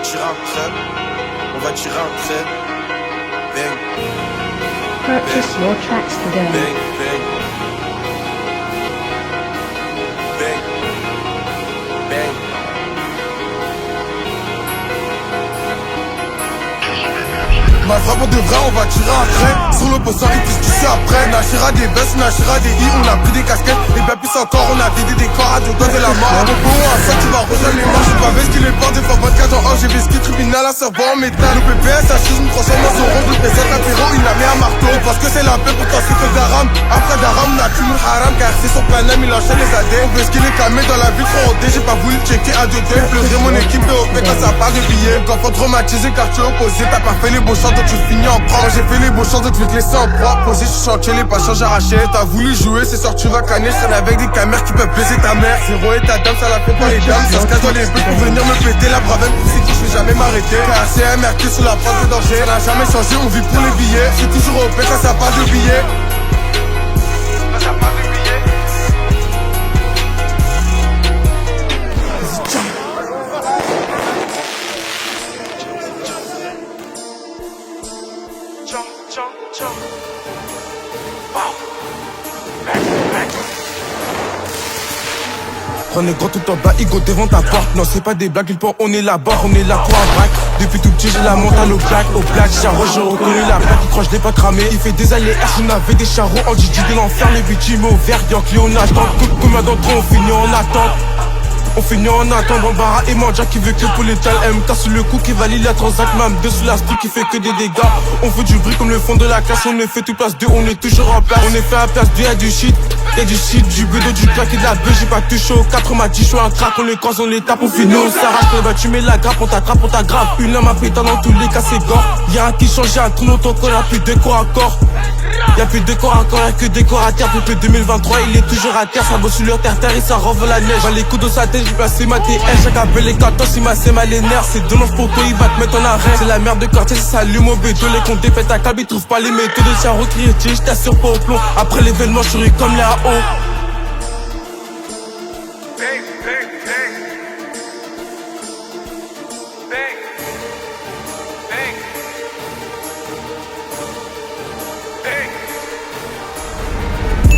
tirer un trait. On va tirer un trait. Bang. Purchase your tracks today. Bang, bang. Bang. Bang. Ma frappe pour de vrai, on va tirer un trait. Sur le poster, il puisse toucher après. Nachira des bus, Nachira des i, on a pris des casquettes. Et bien plus encore, on a vidé des corps à deux doigts de la mort. À mon bon, à ça, tu vas rejoindre les marches. J'ai pas vu ce qu'il est fort, des fois 24 en or. J'ai vu ce qui tribunal à servant en métal. Le PPS, ça chute, me transforme en son rôle. Le PC, l'apéro, il a mis un marteau. Parce que c'est la paix pour toi, c'est que Daram. Après Daram, on a tué le haram. Car c'est son paname, il enchaîne les AD. On veut ce qu'il est calmé dans la ville, trop rodé. J'ai pas voulu checker à deux deux. Pleurer mon équipe est OP quand ça part de billets. Quand faut traumatisé, car tu es opposé. T'as pas fait les beaux chants, donc tu finis en proie. Moi j'ai fait les beaux chants, donc je vais te laisser en proie. Posé sur chantier, les patients arrachés. T'as voulu jouer, c'est sûr tu vas canner. Je traîne avec des caméras qui peuvent baiser ta mère. Zéro et ta dame, ça la fait pas les dames. Ça se casse dans les buts pour venir me péter. La bravette pour c'est qui je vais jamais m'arrêter. KCMRQ sur la face de danger. Ça n'a jamais changé, on vit pour les billets. C'est toujours OP quand ça part de billets. Quand ça part de billets. Prenez gros tout en bas, Igo devant ta porte. Non c'est pas des blagues, il pense on est là-bas, on est là pour un braque. Depuis tout petit j'ai la montagne au black, j'ai reconnu la plaque, il croche des pas cramés. Il fait des allées, on avait des charros en Gigi de l'enfer, les victimes au vert, Yankee on attend. Combien d'entre eux on finit en attente? On finit en attendant Barra et Manja qui veut que pour les tales MK sous le coup qui valide la transac même dessous la street qui fait que des dégâts. On veut du bruit comme le fond de la classe, on est fait tout place 2, on est toujours en place. On est fait à place 2, y'a du shit, du bédo, du crack et de la beuh. J'ai pas touché au 4, on m'a dit je suis un crack, on les croise, on les tape, on finit, on s'arrache. Bah tu mets la grappe, on t'attrape, on t'aggrave. Une lame à pétard dans tous les cas c'est gore. Y'a un qui change, y'a un trou dans ton corps, y'a plus de corps à corps. Y'a plus de corps à corps, y'a que des corps à terre. Depuis 2023 il est toujours à terre, ça bosse sur leur terre et ça renvoie la neige. Bah les coups dans sa tête, j'ai placé ma TS. Chaque appel les 14, il m'a mal les nerfs. C'est dommage pour toi, il va te mettre en arrêt. C'est la merde de quartier, ça s'allume au bédo. Les comptes défaits à câble, ils trouvent pas les méthodes. C'est un recrier, je t'assure pas au plomb. Après l'événement, je suis comme les AO.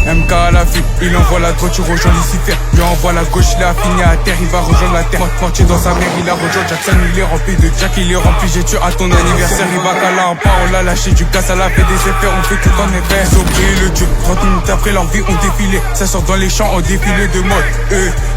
MK à la vue, il envoie la droite, tu rejoins Lucifer. Lui envoie la gauche, il a fini à terre, il va rejoindre la terre. Mortier dans sa mère, il a rejoint Jackson, il est rempli de Jack, il est rempli, j'ai tué à ton anniversaire. Il va caler un pas, on l'a lâché du gaz, ça l'a fait des effets, on fait tout en effet. Ils ont pris le dieu, 30 minutes après leur vie, on défilé. Ça sort dans les champs, on défilé de mode.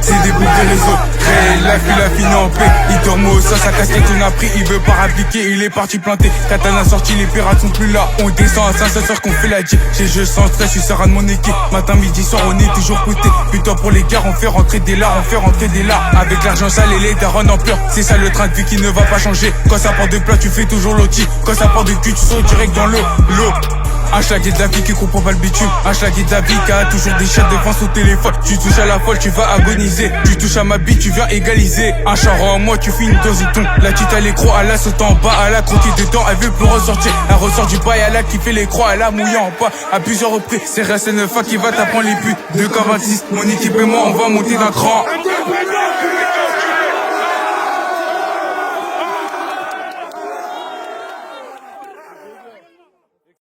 C'est des bouts de réseau. Réel life, il a fini en paix. Il dorme au sol, sa casquette on a pris, il veut pas rappliquer, il est parti planter. Katana sorti, les pirates sont plus là. On descend à 500 soirs qu'on fait la J. J'ai je sens stress, je suis serein de mon équipe. Matin, midi, soir, on est toujours pouté. Putain pour les guerres, on fait rentrer des lards, on fait rentrer des lards. Avec l'argent sale et les darons en pleurs. C'est ça le train de vie qui ne va pas changer. Quand ça part de plat, tu fais toujours l'outil. Quand ça part de cul, tu sautes direct dans l'eau. Hashtag de la vie qui comprend pas le bitume. Hashtag de la vie qui a toujours des chats devant son téléphone. Tu touches à la folle, tu vas agoniser. Tu touches à ma bite, tu viens égaliser. Un char en moi, tu finis dans un ton. La petite elle est croix, elle a sauté en bas, elle a croqué dedans, elle veut plus ressortir. Elle ressort du bail, elle a kiffé les croix, elle a mouillé en pas à plusieurs reprises. C'est RSN9 qui va t'apprendre les putes. 2K26, mon équipe et moi, on va monter d'un cran.